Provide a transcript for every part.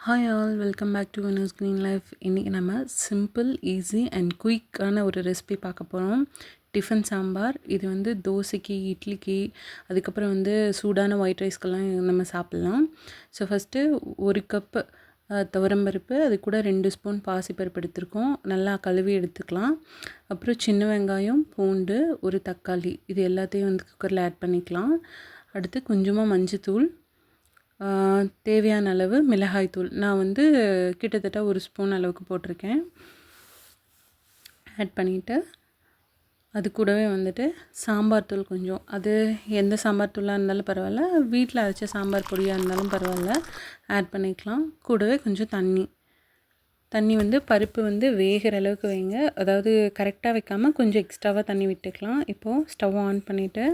Hi all, welcome back to winners green life. இன்றைக்கி நம்ம simple, easy and குயிக்கான ஒரு recipe பார்க்க போகிறோம். டிஃபன் சாம்பார். இது வந்து தோசைக்கு, இட்லிக்கு, அதுக்கப்புறம் வந்து சூடான ஒயிட் ரைஸ்க்கெல்லாம் நம்ம சாப்பிட்லாம். ஸோ ஃபஸ்ட்டு 1 கப்பு துவரம்பருப்பு, அது கூட 2 ஸ்பூன் பாசிப்பருப்பு எடுத்துருக்கோம். நல்லா கழுவி எடுத்துக்கலாம். அப்புறம் சின்ன வெங்காயம், பூண்டு, ஒரு தக்காளி, இது எல்லாத்தையும் வந்து குக்கரில் ஆட் பண்ணிக்கலாம். அடுத்து கொஞ்சமாக மஞ்சத்தூள், தேவையான அளவு மிளகாய்த்தூள். நான் வந்து கிட்டத்தட்ட 1 ஸ்பூன் அளவுக்கு போட்டிருக்கேன். ஆட் பண்ணிவிட்டு அது கூடவே வந்துட்டு சாம்பார் தூள் கொஞ்சம், அது எந்த சாம்பார் தூளாக இருந்தாலும் பரவாயில்ல, வீட்டில் அரைச்ச சாம்பார் பொடியாக இருந்தாலும் பரவாயில்ல, ஆட் பண்ணிக்கலாம். கூடவே கொஞ்சம் தண்ணி வந்து பருப்பு வந்து வேகிற அளவுக்கு வைங்க. அதாவது கரெக்டாக வைக்காமல் கொஞ்சம் எக்ஸ்ட்ராவாக தண்ணி விட்டுக்கலாம். இப்போது ஸ்டவ் ஆன் பண்ணிவிட்டு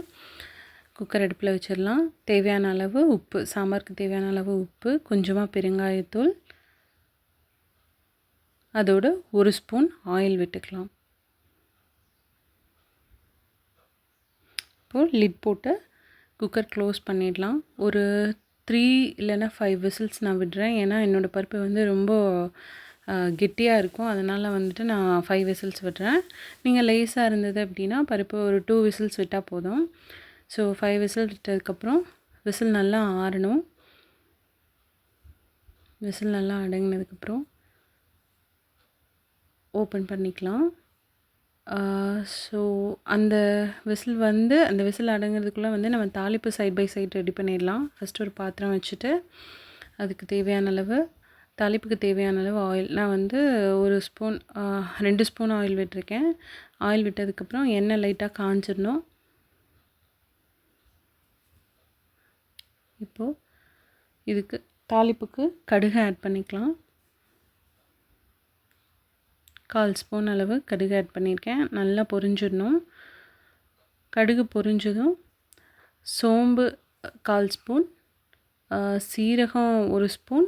குக்கர் அடுப்பில் வச்சிடலாம். தேவையான அளவு உப்பு, சாம்பாருக்கு தேவையான அளவு உப்பு, கொஞ்சமாக பெருங்காயத்தூள், அதோடு 1 ஸ்பூன் ஆயில் விட்டுக்கலாம். இப்போது லிட் போட்டு குக்கர் க்ளோஸ் பண்ணிடலாம். ஒரு 3 இல்லைன்னா 5 விசில்ஸ் நான் விடுறேன். ஏன்னா என்னோடய பருப்பு வந்து ரொம்ப கெட்டியாக இருக்கும். அதனால் வந்துட்டு நான் 5 விசில்ஸ் விடுறேன். நீங்கள் லேஸாக இருந்தது அப்படின்னா பருப்பு ஒரு 2 விசில்ஸ் விட்டால் போதும். ஸோ 5 விசில் விட்டதுக்கப்புறம் விசில் நல்லா ஆறணும். விசில் நல்லா அடங்கினதுக்கப்புறம் ஓப்பன் பண்ணிக்கலாம். ஸோ அந்த விசில் அடங்கிறதுக்குள்ளே வந்து நம்ம தாளிப்பு சைட் பை சைட் ரெடி பண்ணிடலாம். ஃபஸ்ட்டு ஒரு பாத்திரம் வச்சுட்டு அதுக்கு தேவையான அளவு, தாளிப்புக்கு தேவையான அளவு ஆயில், நான் வந்து 1 ஸ்பூன் 2 ஸ்பூன் ஆயில் விட்டுருக்கேன். ஆயில் விட்டதுக்கப்புறம் எண்ணெய் லைட்டாக காஞ்சிடணும். இப்போது இதுக்கு தாளிப்புக்கு கடுகு ஆட் பண்ணிக்கலாம். 1/4 ஸ்பூன் அளவு கடுகு ஆட் பண்ணியிருக்கேன். நல்லா பொரிஞ்சிடணும். கடுகு பொரிஞ்சதும் சோம்பு 1/4 ஸ்பூன், சீரகம் 1 ஸ்பூன்,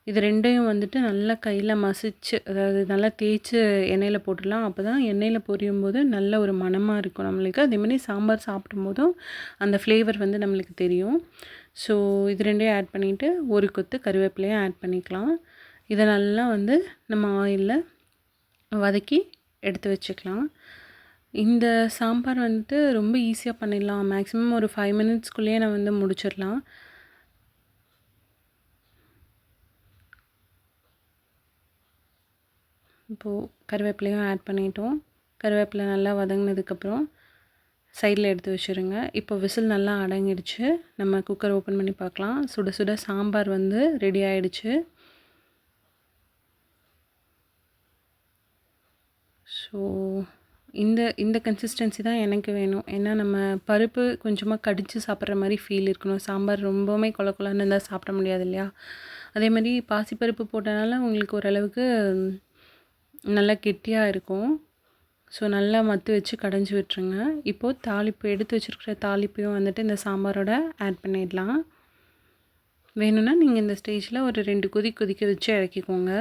இது ரெண்டையும் வந்துட்டு நல்லா கையில் மசிச்சு, அதாவது நல்லா தேய்ச்சி எண்ணெயில் போட்டுடலாம். அப்போ தான் எண்ணெயில் பொரியும் போது நல்ல ஒரு மணமாக இருக்கும் நம்மளுக்கு. அதேமாதிரி சாம்பார் சாப்பிடும்போதும் அந்த ஃப்ளேவர் வந்து நம்மளுக்கு தெரியும். ஸோ இது ரெண்டையும் ஆட் பண்ணிவிட்டு 1 கொத்து கருவேப்பிலையும் ஆட் பண்ணிக்கலாம். இதை நல்லா வந்து நம்ம ஆயிலில் வதக்கி எடுத்து வச்சுக்கலாம். இந்த சாம்பார் வந்துட்டு ரொம்ப ஈஸியாக பண்ணிடலாம். மேக்ஸிமம் ஒரு 5 மினிட்ஸ்க்குள்ளேயே நான் வந்து முடிச்சிடலாம். இப்போது கருவேப்பிலையும் ஆட் பண்ணிட்டோம். கருவேப்பிலை நல்லா வதங்கினதுக்கப்புறம் சைடில் எடுத்து வச்சுருங்க. இப்போ விசில் நல்லா அடங்கிடுச்சு. நம்ம குக்கர் ஓப்பன் பண்ணி பார்க்கலாம். சுட சுட சாம்பார் வந்து ரெடி ஆகிடுச்சு. ஸோ இந்த கன்சிஸ்டன்சி தான் எனக்கு வேணும். ஏன்னா நம்ம பருப்பு கொஞ்சமாக கடித்து சாப்பிட்ற மாதிரி ஃபீல் இருக்கணும். சாம்பார் ரொம்பவுமே கொல கொலன்னு இருந்தால் சாப்பிட முடியாது இல்லையா? அதே மாதிரி பாசிப்பருப்பு போட்டனால உங்களுக்கு ஓரளவுக்கு நல்லா கெட்டியாக இருக்கும். ஸோ நல்லா மத்து வச்சு கடைஞ்சி விட்டுருங்க. இப்போது தாளிப்பு எடுத்து வச்சுருக்கிற தாளிப்பையும் வந்துட்டு இந்த சாம்பாரோட ஆட் பண்ணிடலாம். வேணும்னா நீங்கள் இந்த ஸ்டேஜில் ஒரு 2 கொதிக்க வச்சு இறக்கிக்கோங்க.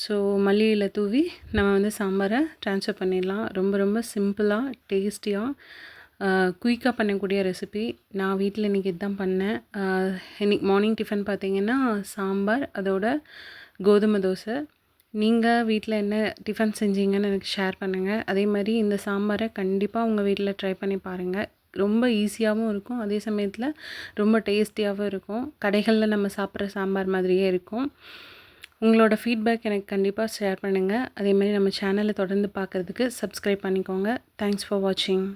ஸோ மல்லி இலை தூவி நம்ம வந்து சாம்பாரை ட்ரான்ஸ்ஃபர் பண்ணிடலாம். ரொம்ப ரொம்ப சிம்பிளாக, டேஸ்டியாக, குயிக்காக பண்ணக்கூடிய ரெசிபி. நான் வீட்டில் இன்றைக்கி இதுதான் பண்ணேன். இன்றைக்கி மார்னிங் டிஃபன் பார்த்திங்கன்னா சாம்பார், அதோட கோதுமை தோசை. நீங்கள் வீட்டில் என்ன டிஃபன் செஞ்சீங்கன்னு எனக்கு ஷேர் பண்ணுங்கள். அதே மாதிரி இந்த சாம்பாரை கண்டிப்பாக உங்கள் வீட்டில் ட்ரை பண்ணி பாருங்கள். ரொம்ப ஈஸியாகவும் இருக்கும், அதே சமயத்தில் ரொம்ப டேஸ்டியாகவும் இருக்கும். கடைகளில் நம்ம சாப்பிட்ற சாம்பார் மாதிரியே இருக்கும். உங்களோட ஃபீட்பேக் எனக்கு கண்டிப்பாக ஷேர் பண்ணுங்கள். அதே மாதிரி நம்ம சேனலை தொடர்ந்து பார்க்குறதுக்கு சப்ஸ்கிரைப் பண்ணிக்கோங்க. தேங்க்ஸ் ஃபார் வாட்சிங்.